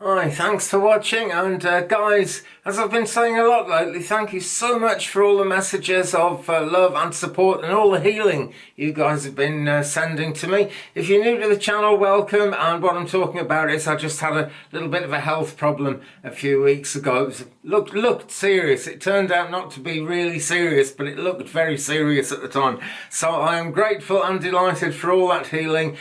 Hi, thanks for watching, and guys, as I've been saying a lot lately, thank you so much for all the messages of love and support and all the healing you guys have been sending to me. If you're new to the channel, welcome, and what I'm talking about is I just had a little bit of a health problem a few weeks ago. It looked serious. It turned out not to be really serious, but it looked very serious at the time. So I am grateful and delighted for all that healing,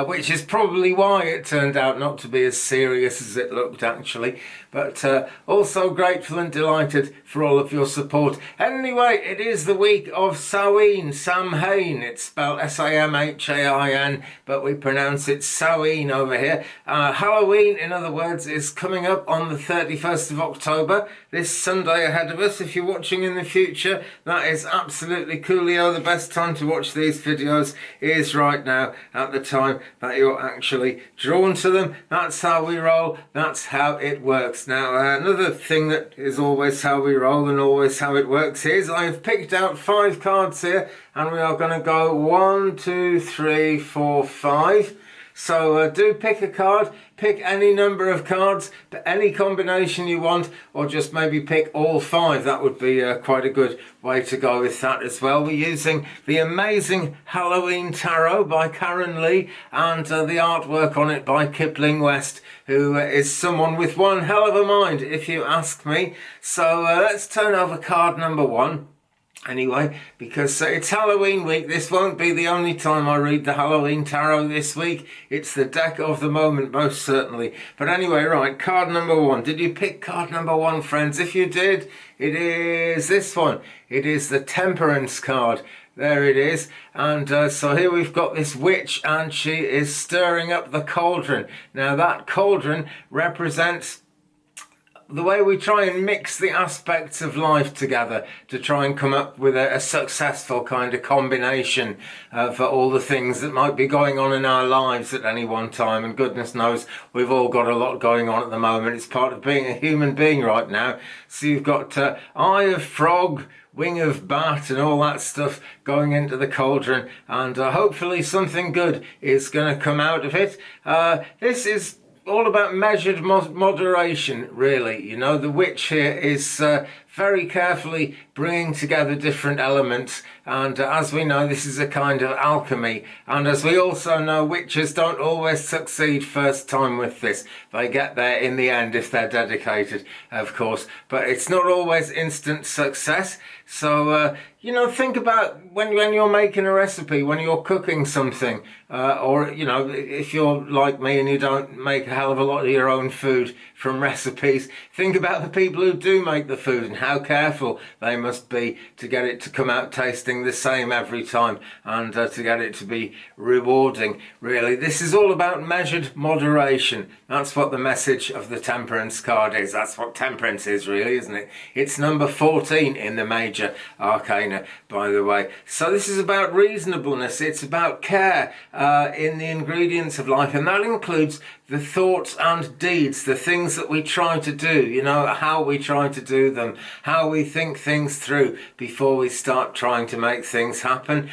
which is probably why it turned out not to be as serious as it looked actually, but also grateful and delighted for all of your support. Anyway, it is the week of Samhain. Samhain, it's spelled Samhain, but we pronounce it Samhain over here. Halloween, in other words, is coming up on the 31st of October, this Sunday ahead of us. If you're watching in the future, that is absolutely coolio. The best time to watch these videos is right now, at the time that you're actually drawn to them. That's how we roll. That's how it works. Now, another thing that is always how we roll and always how it works is I've picked out 5 cards here, and we are going to go 1, 2, 3, 4, 5. So do pick a card, pick any number of cards, any combination you want, or just maybe pick all 5. That would be quite a good way to go with that as well. We're using the amazing Halloween Tarot by Karen Lee, and the artwork on it by Kipling West, who is someone with one hell of a mind, if you ask me. So let's turn over card number 1. Anyway, because it's Halloween week, this won't be the only time I read the Halloween Tarot this week. It's the deck of the moment, most certainly. But anyway, right, card number 1. Did you pick card number 1, friends? If you did, it is this one. It is the Temperance card. There it is. And so here we've got this witch, and she is stirring up the cauldron. Now that cauldron represents the way we try and mix the aspects of life together to try and come up with a successful kind of combination for all the things that might be going on in our lives at any one time. And goodness knows we've all got a lot going on at the moment. It's part of being a human being right now. So you've got eye of frog, wing of bat, and all that stuff going into the cauldron, and hopefully something good is going to come out of it. This is all about measured moderation, really. You know, the witch here is very carefully bringing together different elements, and as we know, this is a kind of alchemy, and as we also know, witches don't always succeed first time with this. They get there in the end if they're dedicated, of course, but it's not always instant success. So you know, think about when you're making a recipe, when you're cooking something, or you know, if you're like me and you don't make a hell of a lot of your own food from recipes, think about the people who do make the food and how careful they must be to get it to come out tasting the same every time, and to get it to be rewarding, really. This is all about measured moderation. That's what the message of the Temperance card is. That's what temperance is, really, isn't it? It's number 14 in the major arcana, by the way. So this is about reasonableness. It's about care in the ingredients of life, and that includes the thoughts and deeds, the things that we try to do, you know, how we try to do them, how we think things through before we start trying to make things happen.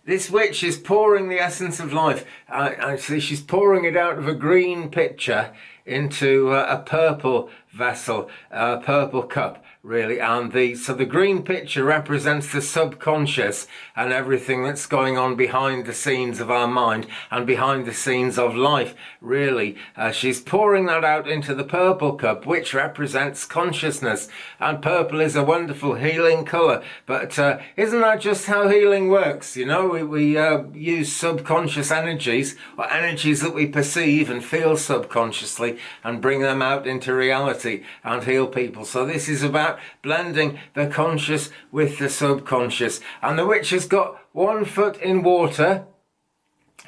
This witch is pouring the essence of life. Actually, she's pouring it out of a green pitcher into a purple vessel, a purple cup, really. And so the green pitcher represents the subconscious and everything that's going on behind the scenes of our mind and behind the scenes of life, really. She's pouring that out into the purple cup, which represents consciousness. And purple is a wonderful healing colour. But isn't that just how healing works? You know, we use subconscious energies, or energies that we perceive and feel subconsciously, and bring them out into reality and heal people. So this is about blending the conscious with the subconscious. And the witch has got 1 foot in water.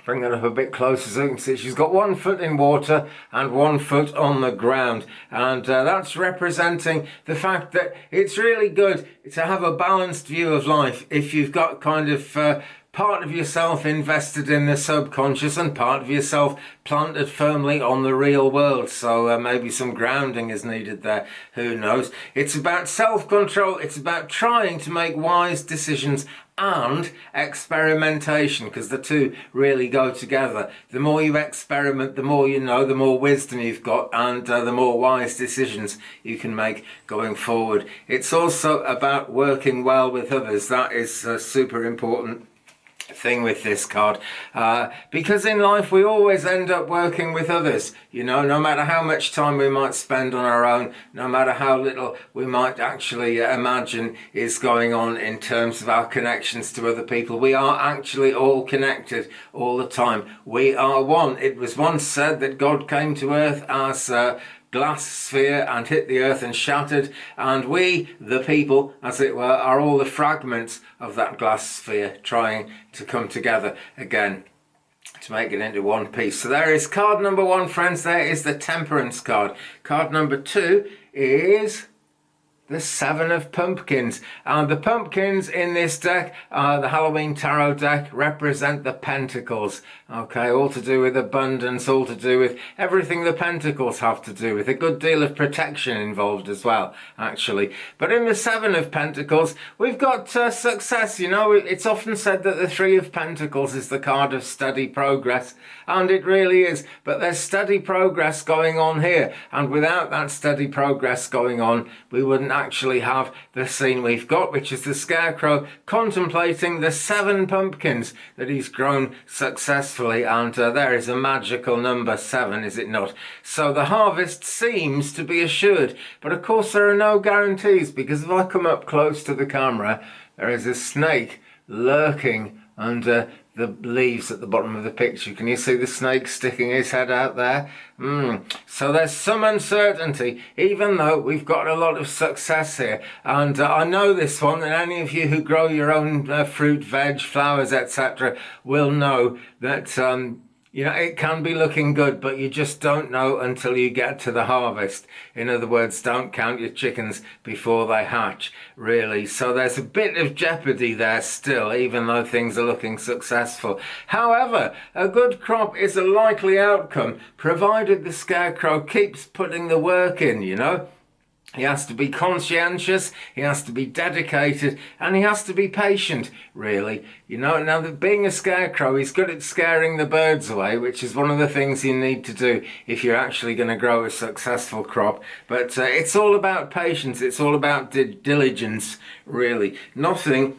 Bring that up a bit closer so you can see. She's got 1 foot in water and 1 foot on the ground. And that's representing the fact that it's really good to have a balanced view of life if you've got kind of part of yourself invested in the subconscious and part of yourself planted firmly on the real world. So maybe some grounding is needed there. Who knows? It's about self-control. It's about trying to make wise decisions and experimentation, because the two really go together. The more you experiment, the more you know, the more wisdom you've got, and the more wise decisions you can make going forward. It's also about working well with others. That is a super important thing with this card, because in life we always end up working with others, no matter how much time we might spend on our own, no matter how little we might actually imagine is going on in terms of our connections to other people. We are actually all connected all the time. We are one. It was once said that God came to earth as glass sphere and hit the earth and shattered, and we, the people, as it were, are all the fragments of that glass sphere trying to come together again to make it into one piece. So there is card number 1, friends. There is the Temperance card. Card number 2 is the 7 of Pumpkins. And the pumpkins in this deck, the Halloween Tarot deck, represent the Pentacles. Okay, all to do with abundance, all to do with everything the Pentacles have to do with. A good deal of protection involved as well, actually. But in the 7 of Pentacles, we've got success. It's often said that the 3 of Pentacles is the card of steady progress, and it really is. But there's steady progress going on here, and without that steady progress going on, we wouldn't actually have the scene we've got, which is the Scarecrow contemplating the 7 pumpkins that he's grown successfully, and there is a magical number 7, is it not? So the harvest seems to be assured, but of course there are no guarantees, because if I come up close to the camera, there is a snake lurking under the leaves at the bottom of the picture. Can you see the snake sticking his head out there? So there's some uncertainty, even though we've got a lot of success here. And I know this one, and any of you who grow your own fruit, veg, flowers, etc. will know that it can be looking good, but you just don't know until you get to the harvest. In other words, don't count your chickens before they hatch, really. So there's a bit of jeopardy there still, even though things are looking successful. However, a good crop is a likely outcome, provided the Scarecrow keeps putting the work in, He has to be conscientious, he has to be dedicated, and he has to be patient, really. Now that being a scarecrow, he's good at scaring the birds away, which is one of the things you need to do if you're actually going to grow a successful crop. But it's all about patience, it's all about diligence, really. Nothing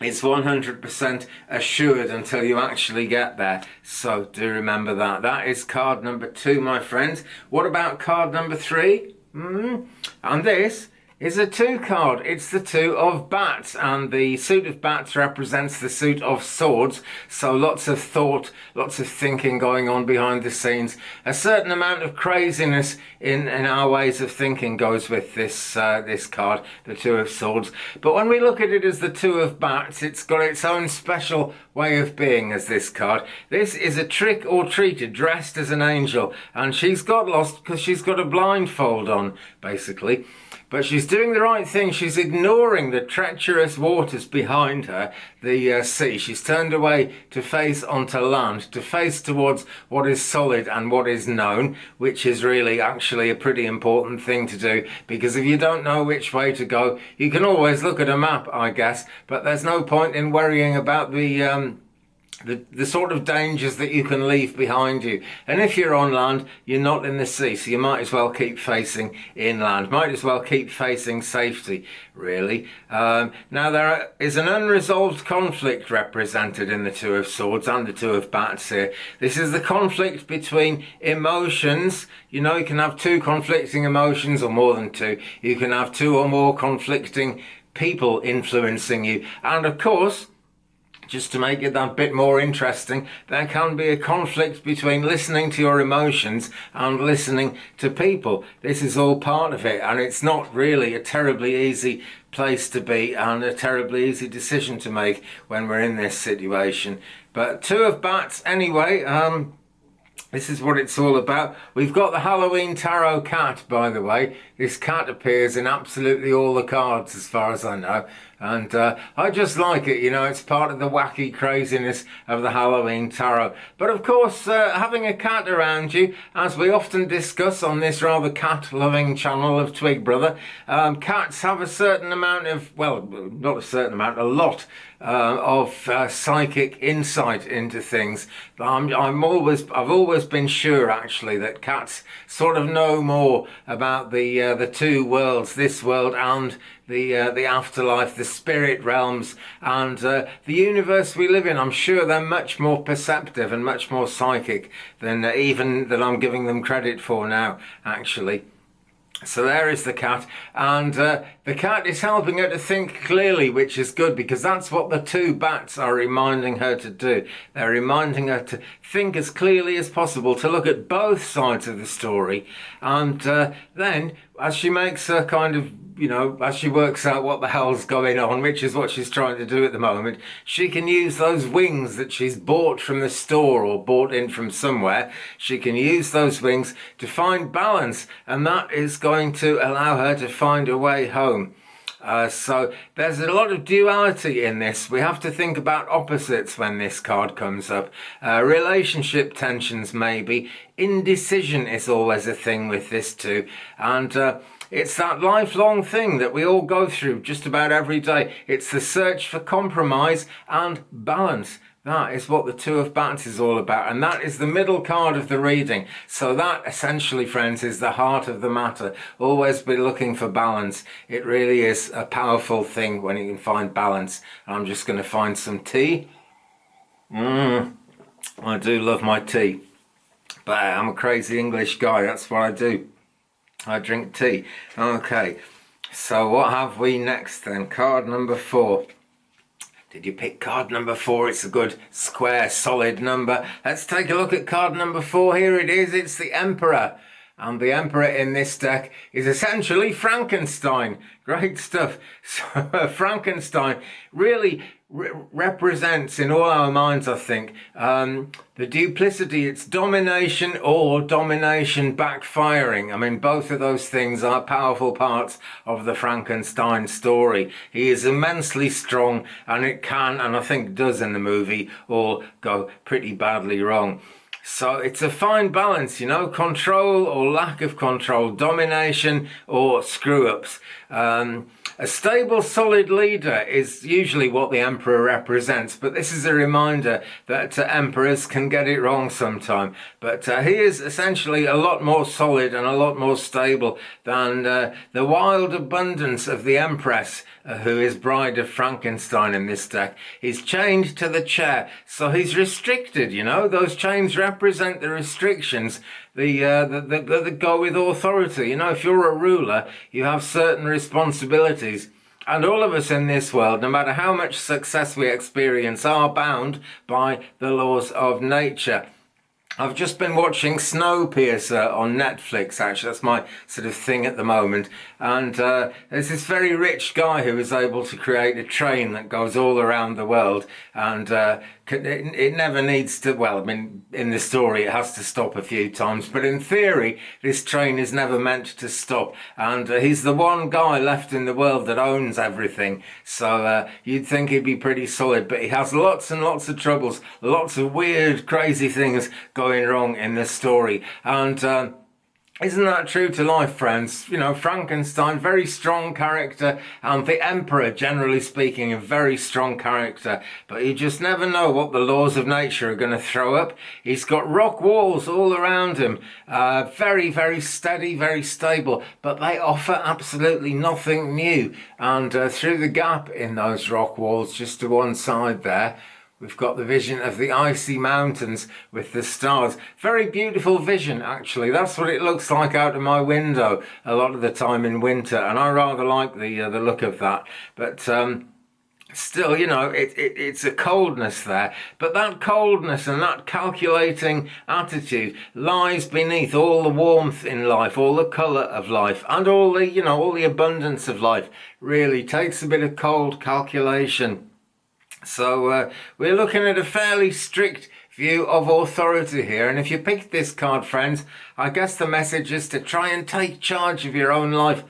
is 100% assured until you actually get there. So do remember that. That is card number 2, my friends. What about card number 3? And this is a 2 card. It's the 2 of Bats, and the suit of Bats represents the suit of Swords. So lots of thought, lots of thinking going on behind the scenes. A certain amount of craziness in our ways of thinking goes with this this card, the 2 of Swords. But when we look at it as the 2 of Bats, it's got its own special way of being as this card. This is a trick or treater dressed as an angel, and she's got lost because she's got a blindfold on, basically. But she's doing the right thing. She's ignoring the treacherous waters behind her, the sea. She's turned away to face onto land, to face towards what is solid and what is known, which is really actually a pretty important thing to do, because if you don't know which way to go, you can always look at a map, I guess, but there's no point in worrying about the sort of dangers that you can leave behind you. And if you're on land, you're not in the sea, so you might as well keep facing inland, might as well keep facing safety, really. Now there is an unresolved conflict represented in the 2 of Swords and the 2 of Bats here. This is the conflict between emotions. You can have 2 conflicting emotions, or more than 2. You can have 2 or more conflicting people influencing you, and of course, just to make it that bit more interesting, there can be a conflict between listening to your emotions and listening to people. This is all part of it, and it's not really a terribly easy place to be and a terribly easy decision to make when we're in this situation. But 2 of Bats anyway. This is what it's all about. We've got the Halloween Tarot cat, by the way. This cat appears in absolutely all the cards, as far as I know. And I just like it, you know, it's part of the wacky craziness of the Halloween tarot. But of course, having a cat around you, as we often discuss on this rather cat-loving channel of Twig Brother, cats have a certain amount of, well, not a certain amount, a lot of psychic insight into things. I've always been sure actually that cats sort of know more about the two worlds, this world and the afterlife, the spirit realms, and the universe we live in. I'm sure they're much more perceptive and much more psychic than even that I'm giving them credit for now, actually. So there is the cat, and the cat is helping her to think clearly, which is good, because that's what the two bats are reminding her to do. They're reminding her to think as clearly as possible, to look at both sides of the story, and then as she makes her kind of, you know, as she works out what the hell's going on, which is what she's trying to do at the moment, she can use those wings that she's bought from the store or bought in from somewhere. She can use those wings to find balance, and that is going to allow her to find a way home. So there's a lot of duality in this. We have to think about opposites when this card comes up. Relationship tensions maybe. Indecision is always a thing with this too. And it's that lifelong thing that we all go through just about every day. It's the search for compromise and balance. That is what the Two of Bats is all about, and that is the middle card of the reading. So that essentially, friends, is the heart of the matter. Always be looking for balance. It really is a powerful thing when you can find balance. I'm just going to find some tea. I do love my tea, but I'm a crazy English guy. That's what I do. I drink tea. Okay, so what have we next then? Card number 4. Did you pick card number 4? It's a good square solid number. Let's take a look at card number 4. Here it is. It's the Emperor. And the Emperor in this deck is essentially Frankenstein. Great stuff. So Frankenstein really represents in all our minds, I think, the duplicity. It's domination or domination backfiring. I mean, both of those things are powerful parts of the Frankenstein story. He is immensely strong, and it can, and I think does in the movie, all go pretty badly wrong. So it's a fine balance, you know, control or lack of control, domination or screw-ups. A stable, solid leader is usually what the Emperor represents, but this is a reminder that emperors can get it wrong sometime. But he is essentially a lot more solid and a lot more stable than the wild abundance of the Empress, who is Bride of Frankenstein in this deck. He's chained to the chair, so he's restricted, you know. Those chains represent the restrictions that go with authority. You know, if you're a ruler, you have certain responsibilities. And all of us in this world, no matter how much success we experience, are bound by the laws of nature. I've just been watching Snowpiercer on Netflix, actually. That's my sort of thing at the moment. And there's this very rich guy who is able to create a train that goes all around the world. And it never needs to, well, I mean, in the story it has to stop a few times. But in theory, this train is never meant to stop. And he's the one guy left in the world that owns everything. So you'd think he'd be pretty solid. But he has lots and lots of troubles, lots of weird, crazy things going wrong in this story. And isn't that true to life, friends? You know, Frankenstein, very strong character, and the Emperor, generally speaking, a very strong character. But you just never know what the laws of nature are going to throw up. He's got rock walls all around him, very, very steady, very stable, but they offer absolutely nothing new. And through the gap in those rock walls, just to one side there, we've got the vision of the icy mountains with the stars. Very beautiful vision, actually. That's what it looks like out of my window a lot of the time in winter, and I rather like the look of that. But still, you know, it's a coldness there. But that coldness and that calculating attitude lies beneath all the warmth in life, all the colour of life, and all the, you know, all the abundance of life. Really takes a bit of cold calculation. So we're looking at a fairly strict view of authority here. And if you picked this card, friends, I guess the message is to try and take charge of your own life.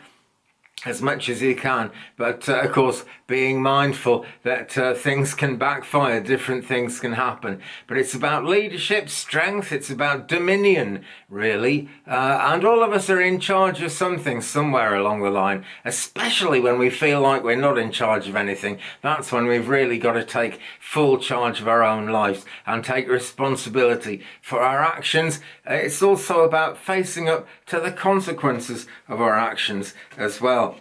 as much as you can, but of course being mindful that things can backfire, different things can happen. But it's about leadership, strength, it's about dominion, really, and all of us are in charge of something somewhere along the line, especially when we feel like we're not in charge of anything. That's when we've really got to take full charge of our own lives and take responsibility for our actions. It's also about facing up to the consequences of our actions as well.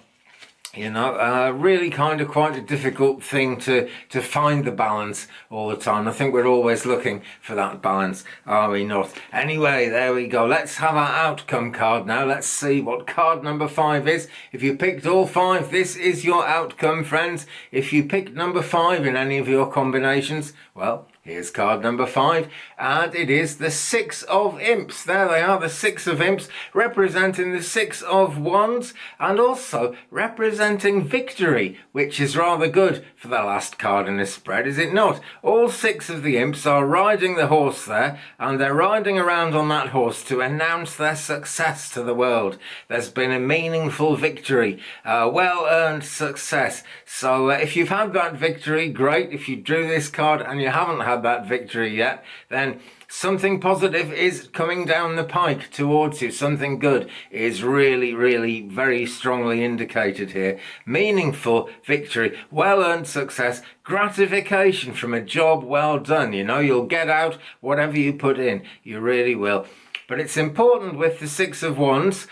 You know, really kind of quite a difficult thing to find the balance all the time. I think we're always looking for that balance, are we not? Anyway, there we go. Let's have our outcome card now. Let's see what card number 5 is. If you picked all 5, this is your outcome, friends. If you picked number 5 in any of your combinations, well, here's card number 5, and it is the 6 of Imps. There they are, the 6 of Imps, representing the 6 of Wands, and also representing victory, which is rather good for the last card in this spread, is it not? All 6 of the Imps are riding the horse there, and they're riding around on that horse to announce their success to the world. There's been a meaningful victory, well-earned success. So if you've had that victory, great. If you drew this card and you haven't had that victory yet, then something positive is coming down the pike towards you. Something good is really very strongly indicated here. Meaningful victory, well-earned success, gratification from a job well done. You know, you'll get out whatever you put in. You really will. But it's important with the 6 of Wands,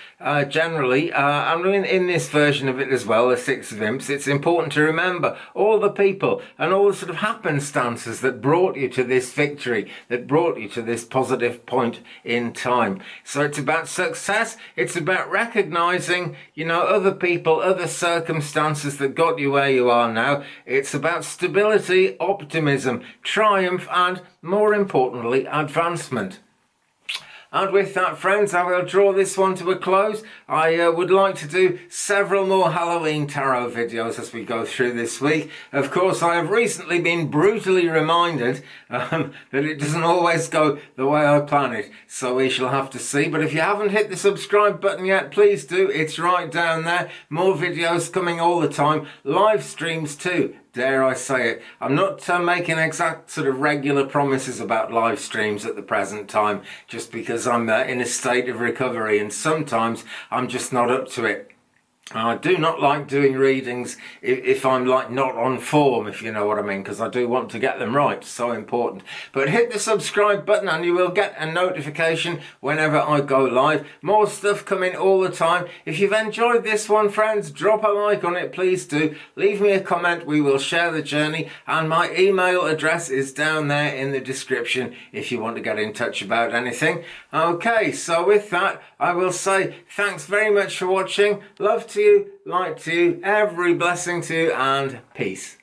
generally, and in this version of it as well, the 6 of Imps, it's important to remember all the people and all the sort of happenstances that brought you to this victory, that brought you to this positive point in time. So it's about success, it's about recognizing, you know, other people, other circumstances that got you where you are now. It's about stability, optimism, triumph, and more importantly, advancement. And with that, friends, I will draw this one to a close. I would like to do several more Halloween tarot videos as we go through this week. Of course, I have recently been brutally reminded that it doesn't always go the way I plan it. So we shall have to see. But if you haven't hit the subscribe button yet, please do. It's right down there. More videos coming all the time. Live streams too. Dare I say it. I'm not making exact sort of regular promises about live streams at the present time, just because I'm in a state of recovery and sometimes I'm just not up to it. I do not like doing readings if I'm like not on form, if you know what I mean, because I do want to get them right. So important. But hit the subscribe button and you will get a notification whenever I go live. More stuff coming all the time. If you've enjoyed this one, friends, drop a like on it, please do. Leave me a comment, we will share the journey, and my email address is down there in the description if you want to get in touch about anything. Okay, so with that, I will say thanks very much for watching. Love to you, light to you, every blessing to you, and peace.